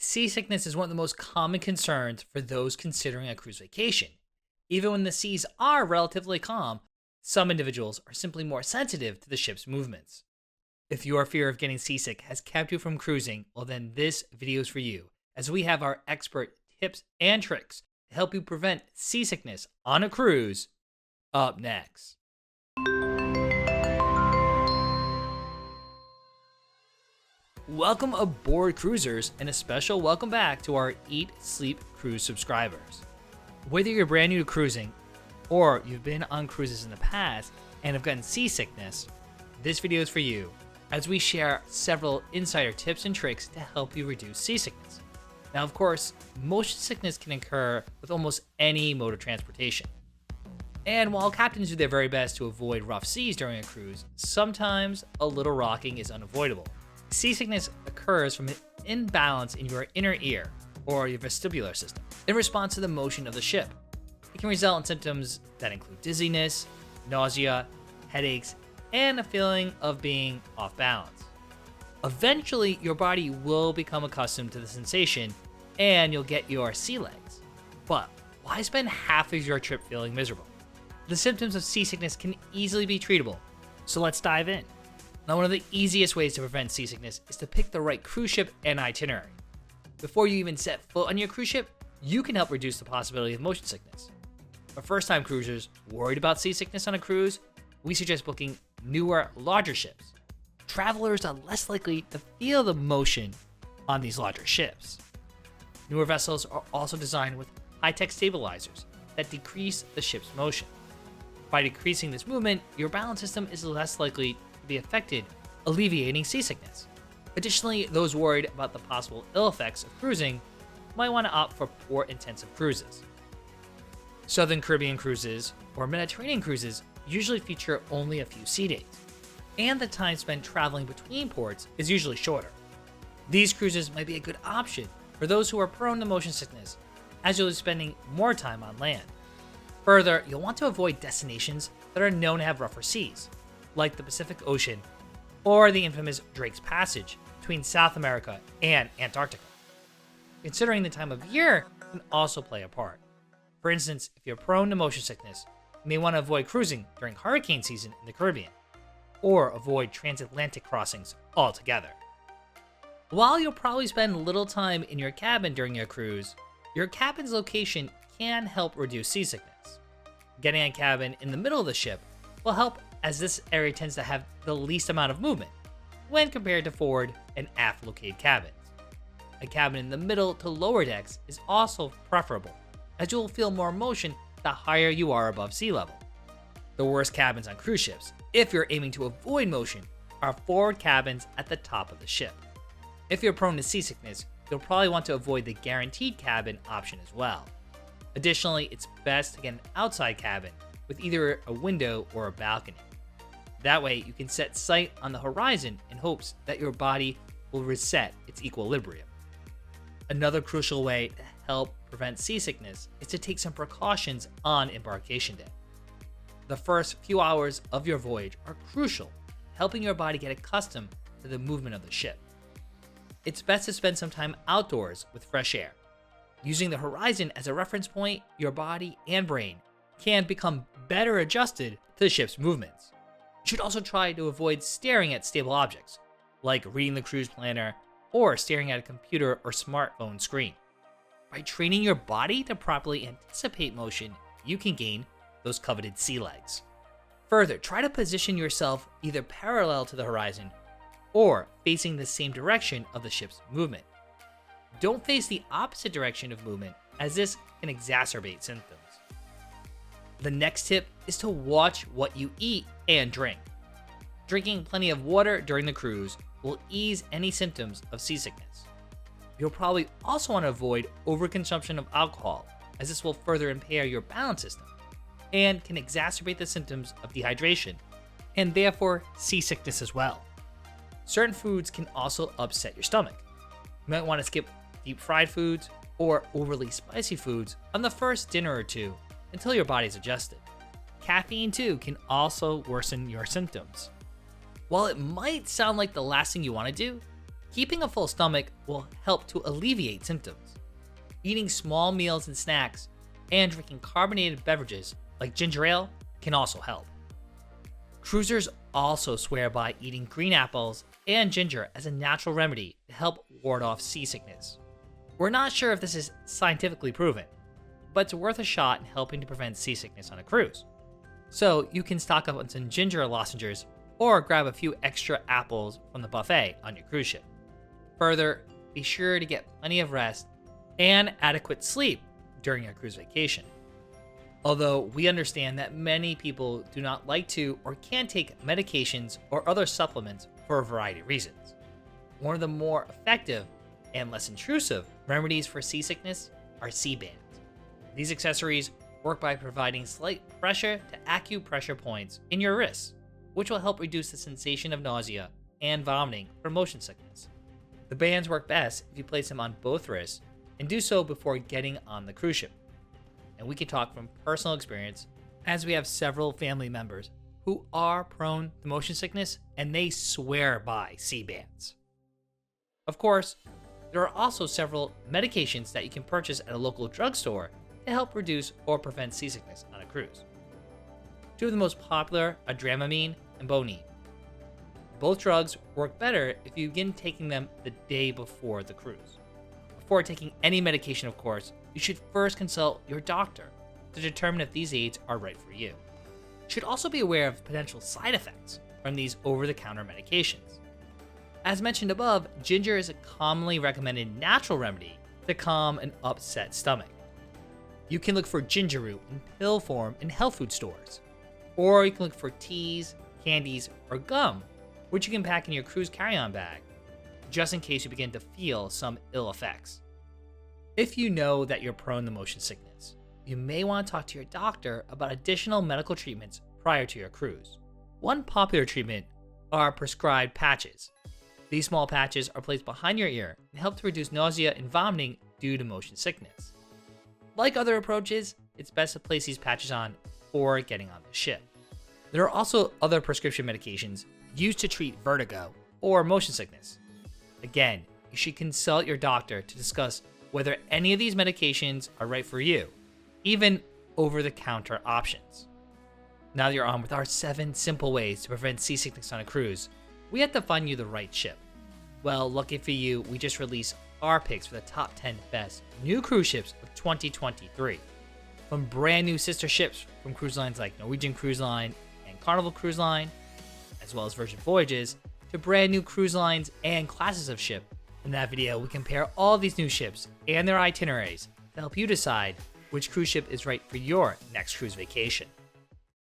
Seasickness is one of the most common concerns for those considering a cruise vacation. Even when the seas are relatively calm, some individuals are simply more sensitive to the ship's movements. If your fear of getting seasick has kept you from cruising, well then this video is for you, as we have our expert tips and tricks to help you prevent seasickness on a cruise up next. Welcome aboard, cruisers, and a special welcome back to our Eat, Sleep, Cruise subscribers. Whether you're brand new to cruising, or you've been on cruises in the past and have gotten seasickness, this video is for you, as we share several insider tips and tricks to help you reduce seasickness. Now, of course, motion sickness can occur with almost any mode of transportation. And while captains do their very best to avoid rough seas during a cruise, sometimes a little rocking is unavoidable. Seasickness occurs from an imbalance in your inner ear, or your vestibular system, in response to the motion of the ship. It can result in symptoms that include dizziness, nausea, headaches, and a feeling of being off balance. Eventually, your body will become accustomed to the sensation, and you'll get your sea legs. But why spend half of your trip feeling miserable? The symptoms of seasickness can easily be treatable, so let's dive in. Now, one of the easiest ways to prevent seasickness is to pick the right cruise ship and itinerary. Before you even set foot on your cruise ship, you can help reduce the possibility of motion sickness. For first-time cruisers worried about seasickness on a cruise, we suggest booking newer, larger ships. Travelers are less likely to feel the motion on these larger ships. Newer vessels are also designed with high-tech stabilizers that decrease the ship's motion. By decreasing this movement, your balance system is less likely to be affected, alleviating seasickness. Additionally, those worried about the possible ill effects of cruising might want to opt for port-intensive cruises. Southern Caribbean cruises or Mediterranean cruises usually feature only a few sea days, and the time spent traveling between ports is usually shorter. These cruises might be a good option for those who are prone to motion sickness, as you'll be spending more time on land. Further, you'll want to avoid destinations that are known to have rougher seas, like the Pacific Ocean or the infamous Drake's Passage between South America and Antarctica. Considering the time of year can also play a part. For instance, if you're prone to motion sickness, you may want to avoid cruising during hurricane season in the Caribbean, or avoid transatlantic crossings altogether. While you'll probably spend little time in your cabin during your cruise, your cabin's location can help reduce seasickness. Getting a cabin in the middle of the ship will help, as this area tends to have the least amount of movement when compared to forward and aft located cabins. A cabin in the middle to lower decks is also preferable, as you will feel more motion the higher you are above sea level. The worst cabins on cruise ships, if you're aiming to avoid motion, are forward cabins at the top of the ship. If you're prone to seasickness, you'll probably want to avoid the guaranteed cabin option as well. Additionally, it's best to get an outside cabin with either a window or a balcony. That way, you can set sight on the horizon in hopes that your body will reset its equilibrium. Another crucial way to help prevent seasickness is to take some precautions on embarkation day. The first few hours of your voyage are crucial, helping your body get accustomed to the movement of the ship. It's best to spend some time outdoors with fresh air. Using the horizon as a reference point, your body and brain can become better adjusted to the ship's movements. You should also try to avoid staring at stable objects, like reading the cruise planner or staring at a computer or smartphone screen. By training your body to properly anticipate motion, you can gain those coveted sea legs. Further, try to position yourself either parallel to the horizon or facing the same direction of the ship's movement. Don't face the opposite direction of movement, as this can exacerbate symptoms. The next tip is to watch what you eat and drink. Drinking plenty of water during the cruise will ease any symptoms of seasickness. You'll probably also want to avoid overconsumption of alcohol, as this will further impair your balance system and can exacerbate the symptoms of dehydration and therefore seasickness as well. Certain foods can also upset your stomach. You might want to skip deep fried foods or overly spicy foods on the first dinner or two until your body's adjusted. Caffeine too can also worsen your symptoms. While it might sound like the last thing you want to do, Keeping a full stomach will help to alleviate symptoms. Eating small meals and snacks and drinking carbonated beverages like ginger ale can also help. Cruisers also swear by eating green apples and ginger as a natural remedy to help ward off seasickness. We're not sure if this is scientifically proven, but it's worth a shot in helping to prevent seasickness on a cruise. So you can stock up on some ginger lozenges or grab a few extra apples from the buffet on your cruise ship. Further, be sure to get plenty of rest and adequate sleep during your cruise vacation. Although we understand that many people do not like to or can't take medications or other supplements for a variety of reasons. One of the more effective and less intrusive remedies for seasickness are Seabands. These accessories work by providing slight pressure to acupressure points in your wrists, which will help reduce the sensation of nausea and vomiting from motion sickness. The bands work best if you place them on both wrists and do so before getting on the cruise ship. And we can talk from personal experience, as we have several family members who are prone to motion sickness and they swear by Seabands. Of course, there are also several medications that you can purchase at a local drugstore to help reduce or prevent seasickness on a cruise. Two of the most popular are Dramamine and Bonine. Both drugs work better if you begin taking them the day before the cruise. Before taking any medication, of course, you should first consult your doctor to determine if these aids are right for you. You should also be aware of potential side effects from these over-the-counter medications. As mentioned above, ginger is a commonly recommended natural remedy to calm an upset stomach. You can look for ginger root in pill form in health food stores, or you can look for teas, candies, or gum, which you can pack in your cruise carry-on bag, just in case you begin to feel some ill effects. If you know that you're prone to motion sickness, you may want to talk to your doctor about additional medical treatments prior to your cruise. One popular treatment are prescribed patches. These small patches are placed behind your ear and help to reduce nausea and vomiting due to motion sickness. Like other approaches, it's best to place these patches on before getting on the ship. There are also other prescription medications used to treat vertigo or motion sickness. Again, you should consult your doctor to discuss whether any of these medications are right for you, even over-the-counter options. Now that you're on with our 7 simple ways to prevent seasickness on a cruise, we have to find you the right ship. Well, lucky for you, we just released our picks for the top 10 best new cruise ships of 2023. From brand new sister ships from cruise lines like Norwegian Cruise Line and Carnival Cruise Line, as well as Virgin Voyages, to brand new cruise lines and classes of ship. In that video, we compare all these new ships and their itineraries to help you decide which cruise ship is right for your next cruise vacation.